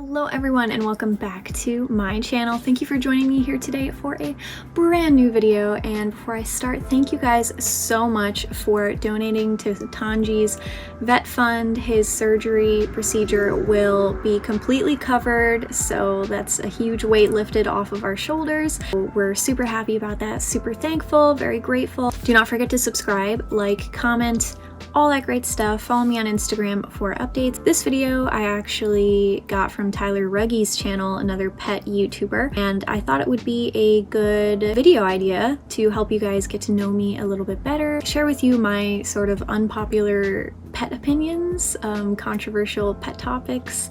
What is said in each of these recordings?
Hello everyone and welcome back to my channel. Thank you for joining me here today for a brand new video, and before I start, thank you guys so much for donating to Tanji's vet fund. His surgery procedure will be completely covered, so that's a huge weight lifted off of our shoulders. We're super happy about that, super thankful, very grateful. Do not forget to subscribe, like, comment, all that great stuff. Follow me on Instagram for updates. This video I actually got from Tyler Ruggi's channel, another pet YouTuber, and I thought it would be a good video idea to help you guys get to know me a little bit better, share with you my sort of unpopular pet opinions, controversial pet topics.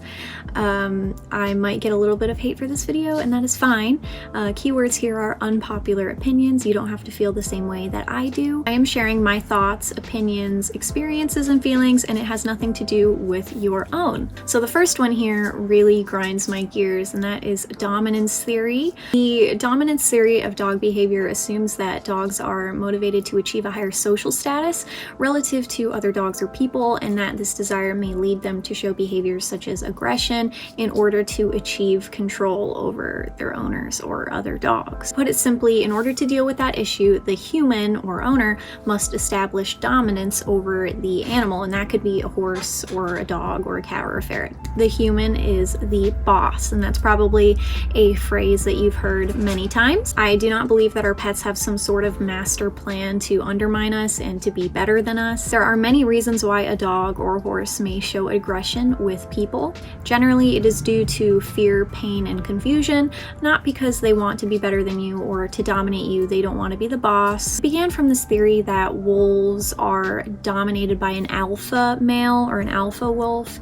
I might get a little bit of hate for this video, and that is fine. Keywords here are unpopular opinions. You don't have to feel the same way that I do. I am sharing my thoughts, opinions, experiences, and feelings, and it has nothing to do with your own. So the first one here really grinds my gears, and that is dominance theory. The dominance theory of dog behavior assumes that dogs are motivated to achieve a higher social status relative to other dogs or people, and that this desire may lead them to show behaviors such as aggression in order to achieve control over their owners or other dogs. Put it simply, in order to deal with that issue, the human or owner must establish dominance over the animal, and that could be a horse or a dog or a cat or a ferret. The human is the boss, and that's probably a phrase that you've heard many times. I do not believe that our pets have some sort of master plan to undermine us and to be better than us. There are many reasons why a dog or a horse may show aggression with people. Generally, it is due to fear, pain, and confusion, not because they want to be better than you or to dominate you. They don't want to be the boss. It began from this theory that wolves are dominated by an alpha male or an alpha wolf,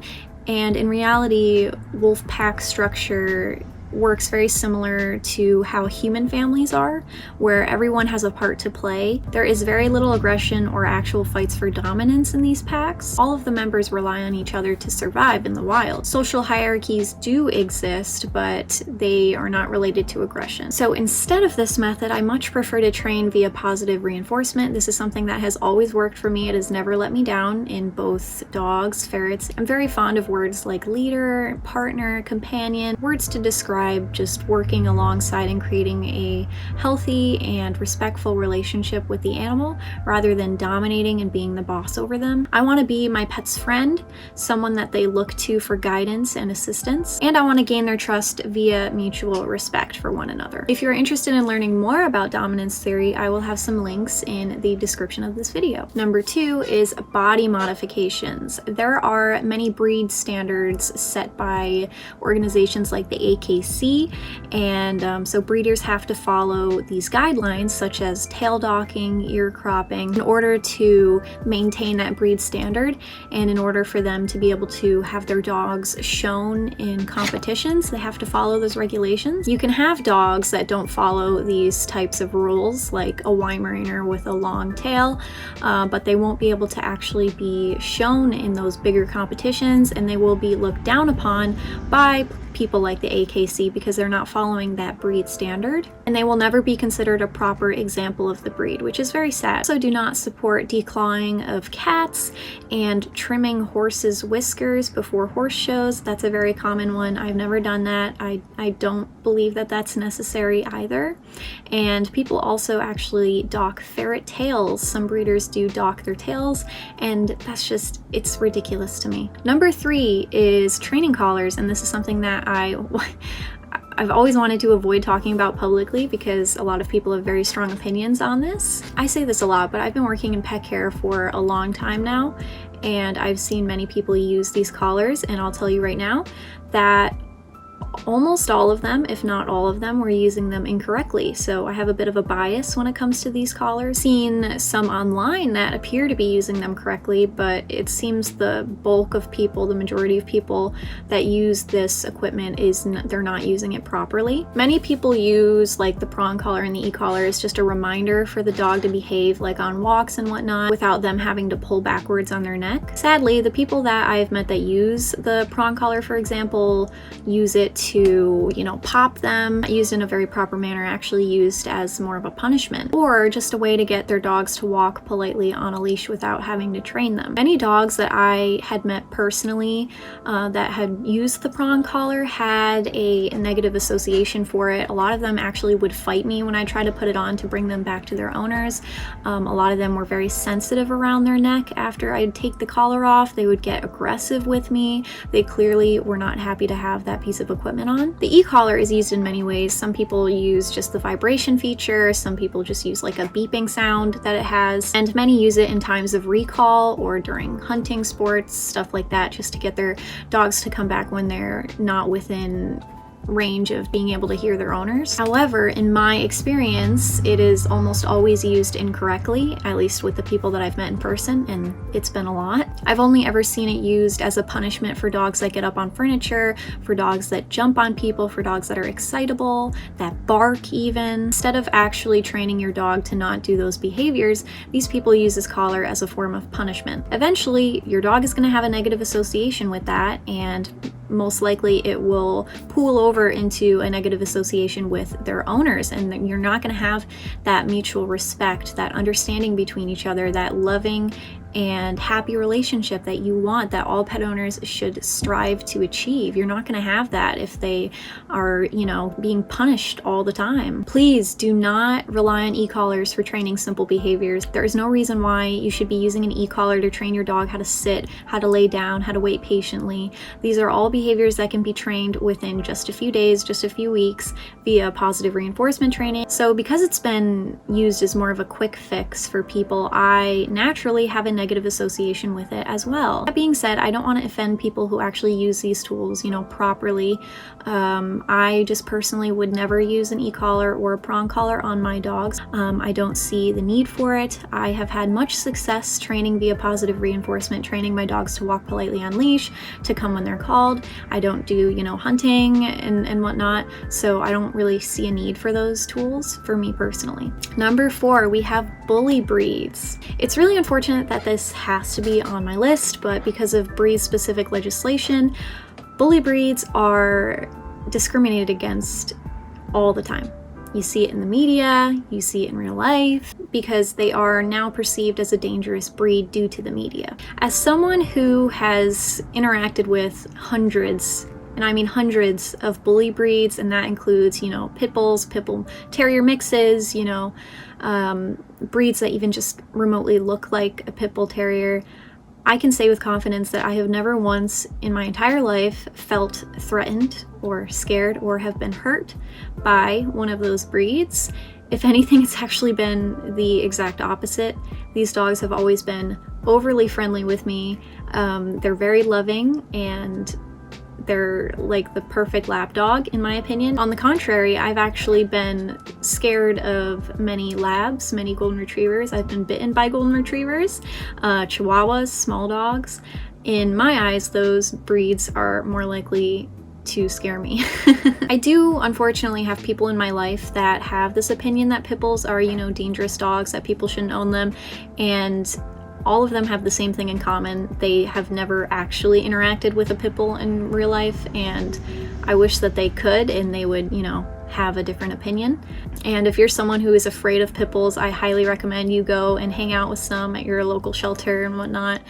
and in reality, wolf pack structure works very similar to how human families are, where everyone has a part to play. There is very little aggression or actual fights for dominance in these packs. All of the members rely on each other to survive in the wild. Social hierarchies do exist, but they are not related to aggression. So instead of this method, I much prefer to train via positive reinforcement. This is something that has always worked for me. It has never let me down in both dogs, ferrets. I'm very fond of words like leader, partner, companion, words to describe just working alongside and creating a healthy and respectful relationship with the animal rather than dominating and being the boss over them. I want to be my pet's friend, someone that they look to for guidance and assistance, and I want to gain their trust via mutual respect for one another. If you're interested in learning more about dominance theory, I will have some links in the description of this video. Number 2 is body modifications. There are many breed standards set by organizations like the AKC, and so breeders have to follow these guidelines such as tail docking, ear cropping, in order to maintain that breed standard, and in order for them to be able to have their dogs shown in competitions, they have to follow those regulations. You can have dogs that don't follow these types of rules, like a Weimaraner with a long tail, but they won't be able to actually be shown in those bigger competitions, and they will be looked down upon by people like the AKC because they're not following that breed standard, and they will never be considered a proper example of the breed, which is very sad. Also, do not support declawing of cats and trimming horses' whiskers before horse shows. That's a very common one. I've never done that. I don't believe that that's necessary either. And people also actually dock ferret tails. Some breeders do dock their tails, and that's just, it's ridiculous to me. Number 3 is training collars, and this is something that I've always wanted to avoid talking about publicly because a lot of people have very strong opinions on this. I say this a lot, but I've been working in pet care for a long time now, and I've seen many people use these collars, and I'll tell you right now that almost all of them, if not all of them, were using them incorrectly. So I have a bit of a bias when it comes to these collars. Seen some online that appear to be using them correctly, but it seems the bulk of people, the majority of people that use this equipment they're not using it properly. Many people use like the prong collar and the e-collar as just a reminder for the dog to behave like on walks and whatnot without them having to pull backwards on their neck. Sadly, the people that I've met that use the prong collar, for example, use it to, you know, pop them, used in a very proper manner, actually used as more of a punishment, or just a way to get their dogs to walk politely on a leash without having to train them. Many dogs that I had met personally that had used the prong collar had a negative association for it. A lot of them actually would fight me when I tried to put it on to bring them back to their owners. A lot of them were very sensitive around their neck. After I'd take the collar off, they would get aggressive with me. They clearly were not happy to have that piece of equipment on. The e-collar is used in many ways. Some people use just the vibration feature, some people just use like a beeping sound that it has, and many use it in times of recall or during hunting sports, stuff like that, just to get their dogs to come back when they're not within range of being able to hear their owners. However, in my experience, it is almost always used incorrectly, at least with the people that I've met in person, and it's been a lot. I've only ever seen it used as a punishment for dogs that get up on furniture, for dogs that jump on people, for dogs that are excitable, that bark even. Instead of actually training your dog to not do those behaviors, these people use this collar as a form of punishment. Eventually, your dog is going to have a negative association with that, and most likely it will pool over into a negative association with their owners, and you're not going to have that mutual respect, that understanding between each other, that loving and happy relationship that you want, that all pet owners should strive to achieve. You're not going to have that if they are, you know, being punished all the time. Please do not rely on e-collars for training simple behaviors. There is no reason why you should be using an e-collar to train your dog how to sit, how to lay down, how to wait patiently. These are all behaviors that can be trained within just a few days, just a few weeks via positive reinforcement training. So because it's been used as more of a quick fix for people, I naturally have a negative association with it as well. That being said, I don't want to offend people who actually use these tools, you know, properly. I just personally would never use an e-collar or a prong collar on my dogs. I don't see the need for it. I have had much success training via positive reinforcement, training my dogs to walk politely on leash, to come when they're called. I don't do, you know, hunting and whatnot, so I don't really see a need for those tools for me personally. Number 4, we have bully breeds. It's really unfortunate that this has to be on my list, but because of breed-specific legislation, bully breeds are discriminated against all the time. You see it in the media, you see it in real life, because they are now perceived as a dangerous breed due to the media. As someone who has interacted with hundreds, and I mean hundreds, of bully breeds, and that includes, you know, pit bulls, pit bull terrier mixes, you know, breeds that even just remotely look like a pit bull terrier, I can say with confidence that I have never once in my entire life felt threatened or scared or have been hurt by one of those breeds. If anything, it's actually been the exact opposite. These dogs have always been overly friendly with me. They're very loving, and they're like the perfect lap dog, in my opinion. On the contrary, I've actually been scared of many labs, many golden retrievers. I've been bitten by golden retrievers, chihuahuas, small dogs. In my eyes, those breeds are more likely to scare me. I do unfortunately have people in my life that have this opinion that pit bulls are, you know, dangerous dogs, that people shouldn't own them, and all of them have the same thing in common. They have never actually interacted with a pit bull in real life, and I wish that they could and they would, you know, have a different opinion. And if you're someone who is afraid of pit bulls, I highly recommend you go and hang out with some at your local shelter and whatnot,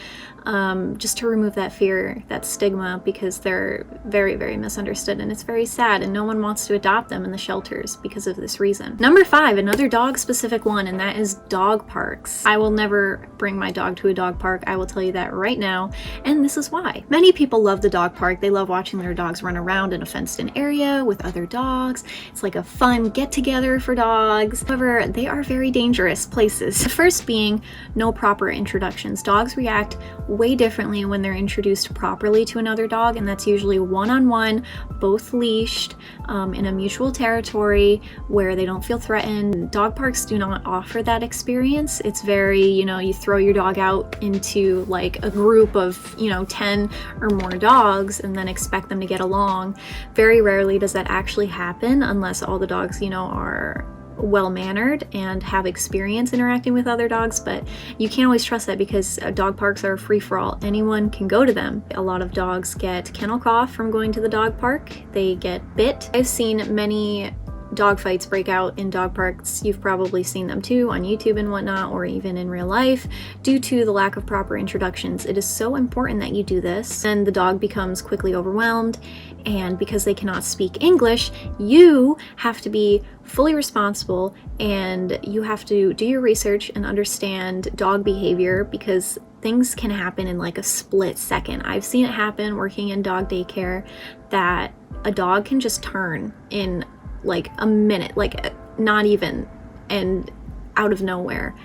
just to remove that fear, that stigma, because they're very, very misunderstood, and it's very sad, and no one wants to adopt them in the shelters because of this reason. Number 5, another dog specific one, and that is dog parks. I will never bring my dog to a dog park, I will tell you that right now, and this is why. Many people love the dog park. They love watching their dogs run around in a fenced-in area with other dogs. It's like a fun get-together for dogs. However, they are very dangerous places. The first being no proper introductions. Dogs react way differently when they're introduced properly to another dog, and that's usually one-on-one, both leashed, in a mutual territory where they don't feel threatened. Dog parks do not offer that experience. It's very, you know, you throw your dog out into like a group of, you know, 10 or more dogs and then expect them to get along. Very rarely does that actually happen unless all the dogs, you know, are well-mannered and have experience interacting with other dogs, but you can't always trust that because dog parks are a free-for-all. Anyone can go to them. A lot of dogs get kennel cough from going to the dog park. They get bit. I've seen many dog fights break out in dog parks. You've probably seen them too on YouTube and whatnot, or even in real life, due to the lack of proper introductions. It is so important that you do this, and the dog becomes quickly overwhelmed, and because they cannot speak English, you have to be fully responsible, and you have to do your research and understand dog behavior, because things can happen in like a split second. I've seen it happen working in dog daycare, that a dog can just turn in like a minute, like not even, and out of nowhere.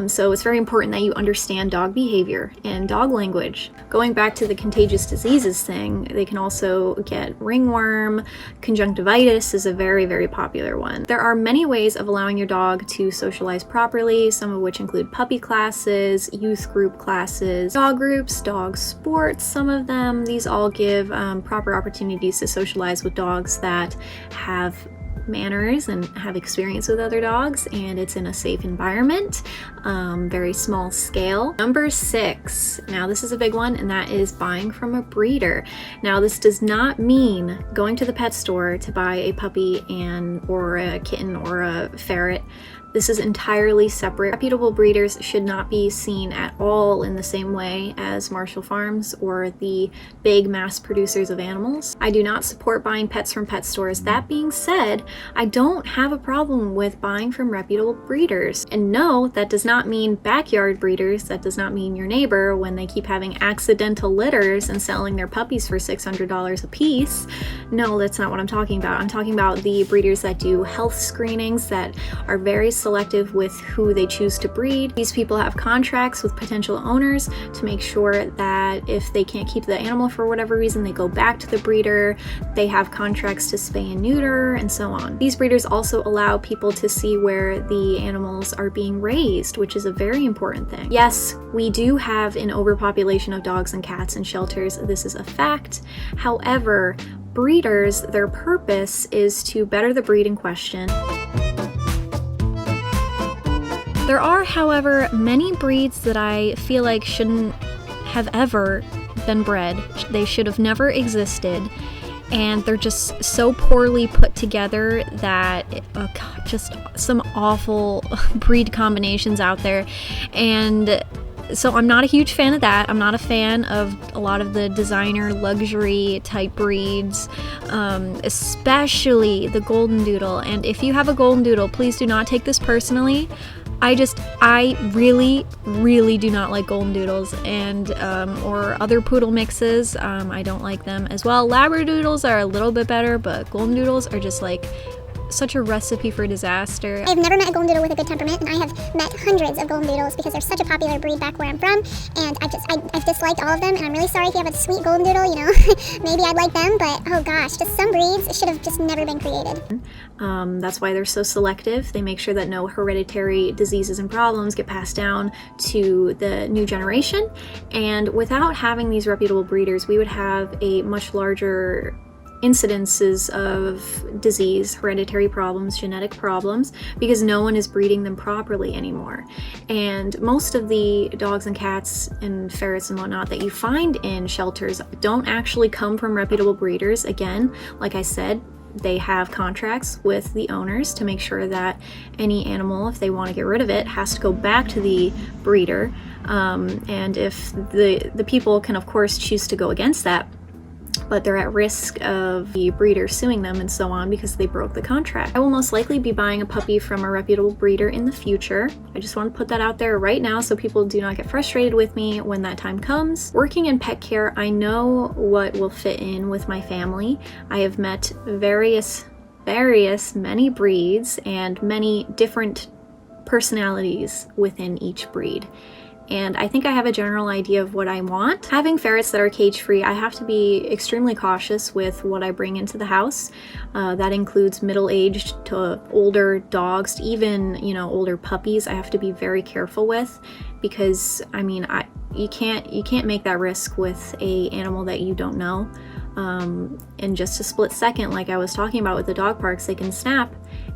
So it's very important that you understand dog behavior and dog language. Going back to the contagious diseases thing, they can also get ringworm. Conjunctivitis is a very, very popular one. There are many ways of allowing your dog to socialize properly, some of which include puppy classes, youth group classes, dog groups, dog sports, some of them. These all give proper opportunities to socialize with dogs that have manners and have experience with other dogs, and it's in a safe environment, very small scale. Number 6, now this is a big one, and that is buying from a breeder. Now this does not mean going to the pet store to buy a puppy or a kitten or a ferret. This is entirely separate. Reputable breeders should not be seen at all in the same way as Marshall Farms or the big mass producers of animals. I do not support buying pets from pet stores. That being said, I don't have a problem with buying from reputable breeders. And no, that does not mean backyard breeders. That does not mean your neighbor when they keep having accidental litters and selling their puppies for $600 a piece. No, that's not what I'm talking about. I'm talking about the breeders that do health screenings, that are very selective with who they choose to breed. These people have contracts with potential owners to make sure that if they can't keep the animal for whatever reason, they go back to the breeder. They have contracts to spay and neuter and so on. These breeders also allow people to see where the animals are being raised, which is a very important thing. Yes, we do have an overpopulation of dogs and cats in shelters. This is a fact. However, breeders, their purpose is to better the breed in question. There are, however, many breeds that I feel like shouldn't have ever been bred. They should have never existed, and they're just so poorly put together that, oh God, just some awful breed combinations out there. And so I'm not a huge fan of that. I'm not a fan of a lot of the designer luxury type breeds, especially the Golden Doodle. And if you have a Golden Doodle, please do not take this personally. I really do not like Golden Doodles and or other poodle mixes. I don't like them as well. Labradoodles are a little bit better, but Golden Doodles are just like such a recipe for disaster. I've never met a Golden Doodle with a good temperament, and I have met hundreds of Golden Doodles because they're such a popular breed back where I'm from, and I've disliked all of them, and I'm really sorry if you have a sweet Golden Doodle, you know, maybe I'd like them, but oh gosh, just some breeds should have just never been created. That's why they're so selective. They make sure that no hereditary diseases and problems get passed down to the new generation, and without having these reputable breeders, we would have a much larger incidences of disease, hereditary problems, genetic problems, because no one is breeding them properly anymore. And most of the dogs and cats and ferrets and whatnot that you find in shelters don't actually come from reputable breeders. Again, like I said, they have contracts with the owners to make sure that any animal, if they want to get rid of it, has to go back to the breeder. And if the people can, of course, choose to go against that, but they're at risk of the breeder suing them and so on because they broke the contract. I will most likely be buying a puppy from a reputable breeder in the future. I just want to put that out there right now so people do not get frustrated with me when that time comes. Working in pet care, I know what will fit in with my family. I have met many breeds and many different personalities within each breed. And I think I have a general idea of what I want. Having ferrets that are cage-free, I have to be extremely cautious with what I bring into the house. That includes middle-aged to older dogs, to even, you know, older puppies. I have to be very careful with, because I mean, you can't make that risk with a animal that you don't know. in just a split second, like I was talking about with the dog parks, they can snap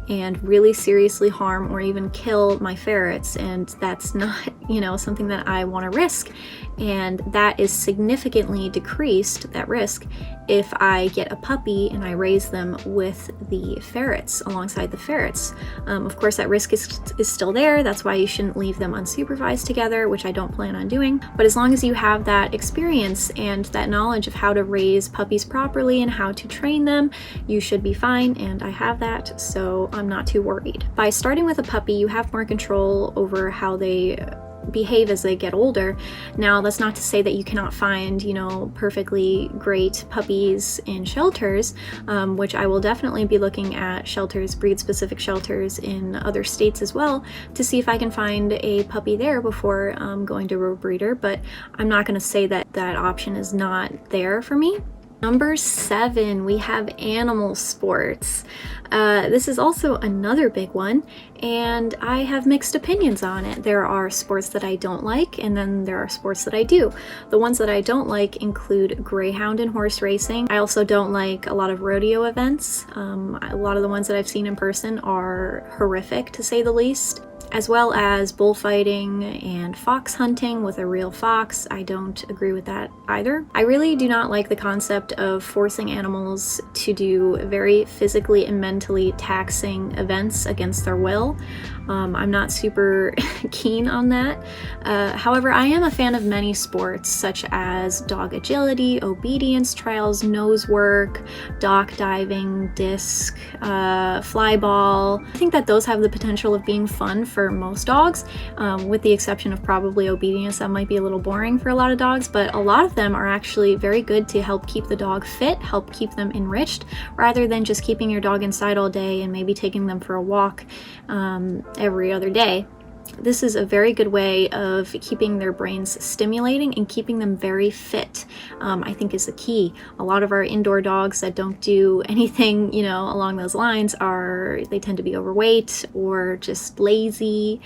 and really seriously harm or even kill my ferrets, and that's not, you know, something that I want to risk. And that is significantly decreased, that risk, if I get a puppy and I raise them with the ferrets, alongside the ferrets. Of course, that risk is still there. That's why you shouldn't leave them unsupervised together, which I don't plan on doing. But as long as you have that experience and that knowledge of how to raise puppies properly and how to train them, you should be fine, and I have that, so I'm not too worried. By starting with a puppy, you have more control over how they behave as they get older. Now, that's not to say that you cannot find, you know, perfectly great puppies in shelters, which I will definitely be looking at shelters, breed-specific shelters in other states as well, to see if I can find a puppy there before going to a breeder, but I'm not going to say that that option is not there for me. Number 7, we have animal sports. This is also another big one, and I have mixed opinions on it. There are sports that I don't like, and then there are sports that I do. The ones that I don't like include greyhound and horse racing. I also don't like a lot of rodeo events. A lot of the ones that I've seen in person are horrific, to say the least, as well as bullfighting and fox hunting with a real fox. I don't agree with that either. I really do not like the concept of forcing animals to do very physically and mentally taxing events against their will. I'm not super keen on that. However, I am a fan of many sports, such as dog agility, obedience trials, nose work, dock diving, disc, fly ball. I think that those have the potential of being fun for most dogs, with the exception of probably obedience. That might be a little boring for a lot of dogs, but a lot of them are actually very good to help keep the dog fit, help keep them enriched, rather than just keeping your dog inside all day and maybe taking them for a walk every other day. This is a very good way of keeping their brains stimulating and keeping them very fit, I think is the key. A lot of our indoor dogs that don't do anything, you know, along those lines they tend to be overweight or just lazy.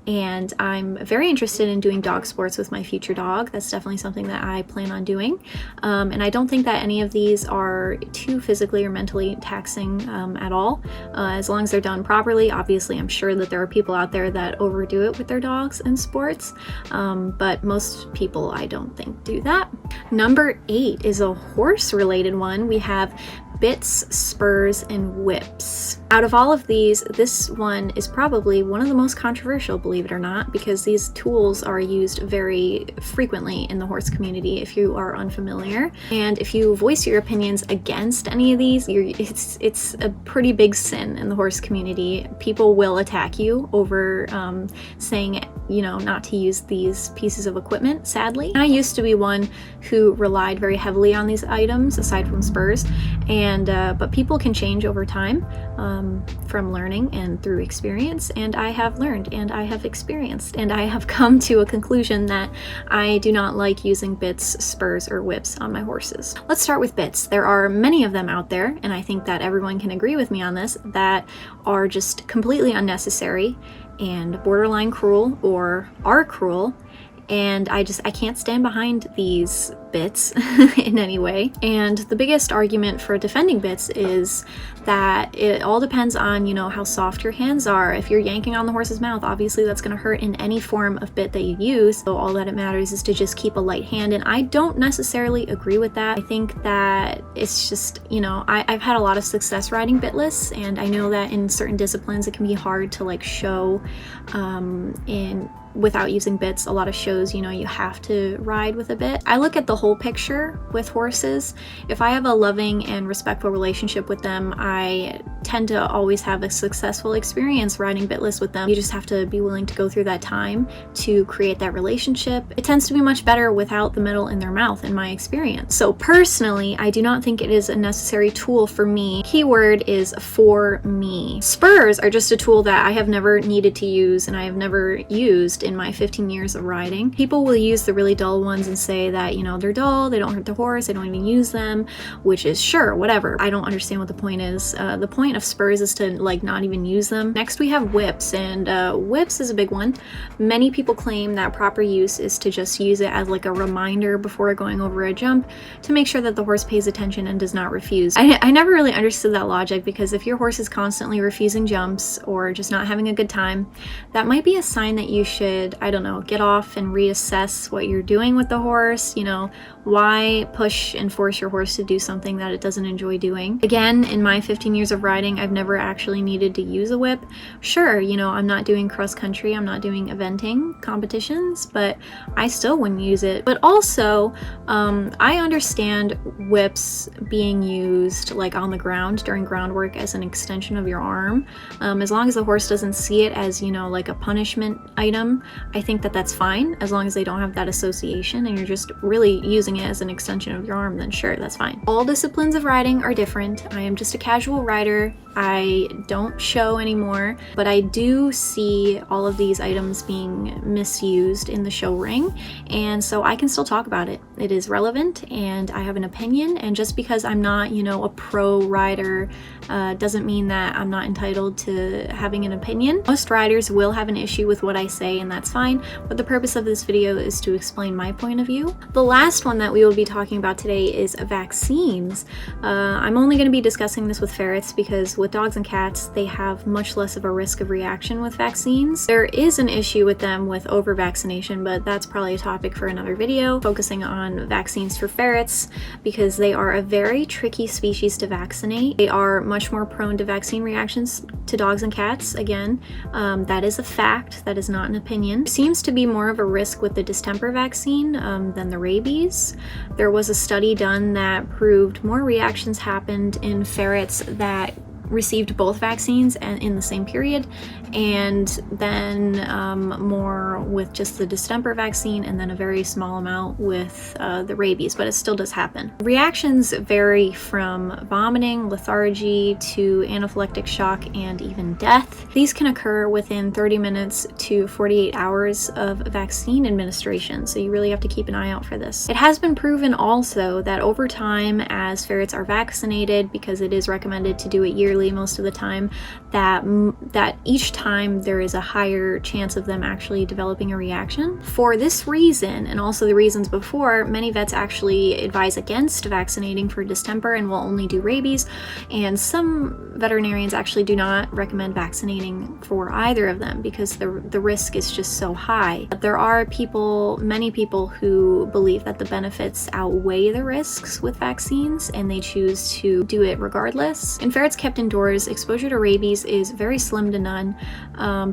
And I'm very interested in doing dog sports with my future dog. That's definitely something that I plan on doing. And I don't think that any of these are too physically or mentally taxing at all, as long as they're done properly. Obviously, I'm sure that there are people out there that overdo it with their dogs in sports, but most people, I don't think, do that. Number 8 is a horse-related one. We have bits, spurs, and whips. Out of all of these, this one is probably one of the most controversial, believe it or not, because these tools are used very frequently in the horse community if you are unfamiliar. And if you voice your opinions against any of these, it's a pretty big sin in the horse community. People will attack you over saying, you know, not to use these pieces of equipment, sadly. I used to be one who relied very heavily on these items, aside from spurs, but people can change over time from learning and through experience, and I have learned and I have experienced, and I have come to a conclusion that I do not like using bits, spurs, or whips on my horses. Let's start with bits. There are many of them out there, and I think that everyone can agree with me on this, that are just completely unnecessary and borderline cruel or are cruel, and I can't stand behind these bits in any way. And the biggest argument for defending bits is that it all depends on, you know, how soft your hands are. If you're yanking on the horse's mouth, obviously that's going to hurt in any form of bit that you use. So all that it matters is to just keep a light hand, and I don't necessarily agree with that. I think that it's just, you know, I've had a lot of success riding bitless, and I know that in certain disciplines it can be hard to like show without using bits. A lot of shows, you know, you have to ride with a bit. I look at the whole picture with horses. If I have a loving and respectful relationship with them, I tend to always have a successful experience riding bitless with them. You just have to be willing to go through that time to create that relationship. It tends to be much better without the metal in their mouth, in my experience. So personally, I do not think it is a necessary tool for me. Keyword is for me. Spurs are just a tool that I have never needed to use and I have never used, in my 15 years of riding. People will use the really dull ones and say that, you know, they're dull, they don't hurt the horse, they don't even use them, which is sure, whatever. I don't understand what the point is. The point of spurs is to like not even use them. Next we have whips, and whips is a big one. Many people claim that proper use is to just use it as like a reminder before going over a jump to make sure that the horse pays attention and does not refuse. I never really understood that logic, because if your horse is constantly refusing jumps or just not having a good time, that might be a sign that you should, I don't know, get off and reassess what you're doing with the horse. You know, why push and force your horse to do something that it doesn't enjoy doing? Again, in my 15 years of riding, I've never actually needed to use a whip. Sure, you know, I'm not doing cross country, I'm not doing eventing competitions, but I still wouldn't use it. But also, I understand whips being used like on the ground during groundwork as an extension of your arm. As long as the horse doesn't see it as, you know, like a punishment item, I think that that's fine. As long as they don't have that association and you're just really using it as an extension of your arm, then sure, that's fine. All disciplines of riding are different. I am just a casual rider. I don't show anymore, but I do see all of these items being misused in the show ring, and so I can still talk about it. It is relevant and I have an opinion, and just because I'm not, you know, a pro rider doesn't mean that I'm not entitled to having an opinion. Most riders will have an issue with what I say, and that's fine, but the purpose of this video is to explain my point of view. The last one that we will be talking about today is vaccines. I'm only going to be discussing this with ferrets because with dogs and cats, they have much less of a risk of reaction with vaccines. There is an issue with them with over-vaccination, but that's probably a topic for another video, focusing on vaccines for ferrets, because they are a very tricky species to vaccinate. They are much more prone to vaccine reactions to dogs and cats. Again, that is a fact, that is not an opinion. There seems to be more of a risk with the distemper vaccine than the rabies. There was a study done that proved more reactions happened in ferrets that received both vaccines and in the same period, and then more with just the distemper vaccine, and then a very small amount with the rabies, but it still does happen. Reactions vary from vomiting, lethargy, to anaphylactic shock, and even death. These can occur within 30 minutes to 48 hours of vaccine administration, so you really have to keep an eye out for this. It has been proven also that over time, as ferrets are vaccinated, because it is recommended to do it yearly most of the time, that each time there is a higher chance of them actually developing a reaction. For this reason, and also the reasons before, many vets actually advise against vaccinating for distemper and will only do rabies, and some veterinarians actually do not recommend vaccinating for either of them because the risk is just so high. But there are many people who believe that the benefits outweigh the risks with vaccines, and they choose to do it regardless. In ferrets kept indoors, exposure to rabies is very slim to none,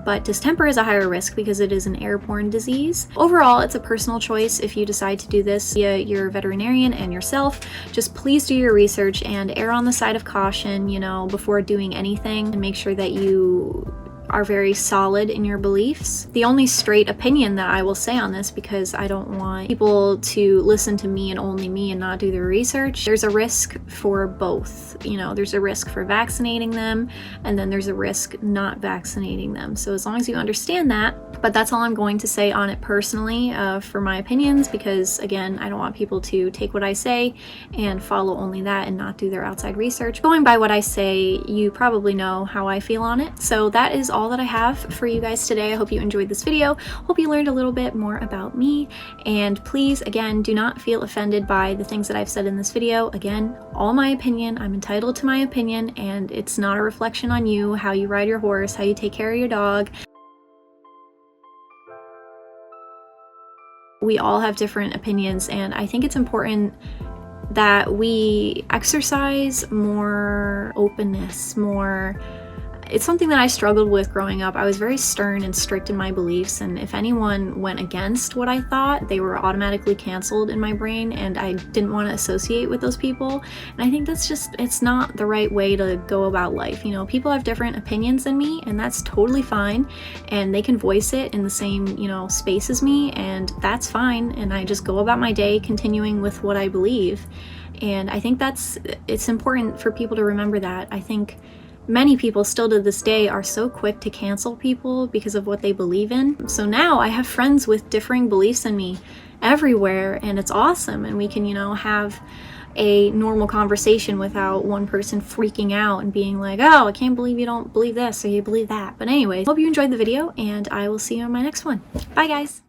but distemper is a higher risk because it is an airborne disease. Overall, it's a personal choice if you decide to do this via your veterinarian and yourself. Just please do your research and err on the side of caution, you know, before doing anything, and make sure that you are very solid in your beliefs. The only straight opinion that I will say on this, because I don't want people to listen to me and only me and not do their research, there's a risk for both. You know, there's a risk for vaccinating them, and then there's a risk not vaccinating them. So as long as you understand that, but that's all I'm going to say on it personally for my opinions, because again, I don't want people to take what I say and follow only that and not do their outside research. Going by what I say, you probably know how I feel on it. So that is all that I have for you guys today. I hope you enjoyed this video. Hope you learned a little bit more about me, and please, again, do not feel offended by the things that I've said in this video. Again, all my opinion, I'm entitled to my opinion, and it's not a reflection on you, how you ride your horse, how you take care of your dog. We all have different opinions, and I think it's important that we exercise more openness, it's something that I struggled with growing up. I was very stern and strict in my beliefs, and if anyone went against what I thought, they were automatically canceled in my brain, and I didn't want to associate with those people. And I think that's just, it's not the right way to go about life. You know, people have different opinions than me, and that's totally fine, and they can voice it in the same, you know, space as me, and that's fine, and I just go about my day continuing with what I believe. And I think it's important for people to remember that. I think many people still to this day are so quick to cancel people because of what they believe in. So now I have friends with differing beliefs than me everywhere, and it's awesome, and we can, you know, have a normal conversation without one person freaking out and being like, oh, I can't believe you don't believe this or you believe that. But anyways, hope you enjoyed the video, and I will see you on my next one. Bye guys.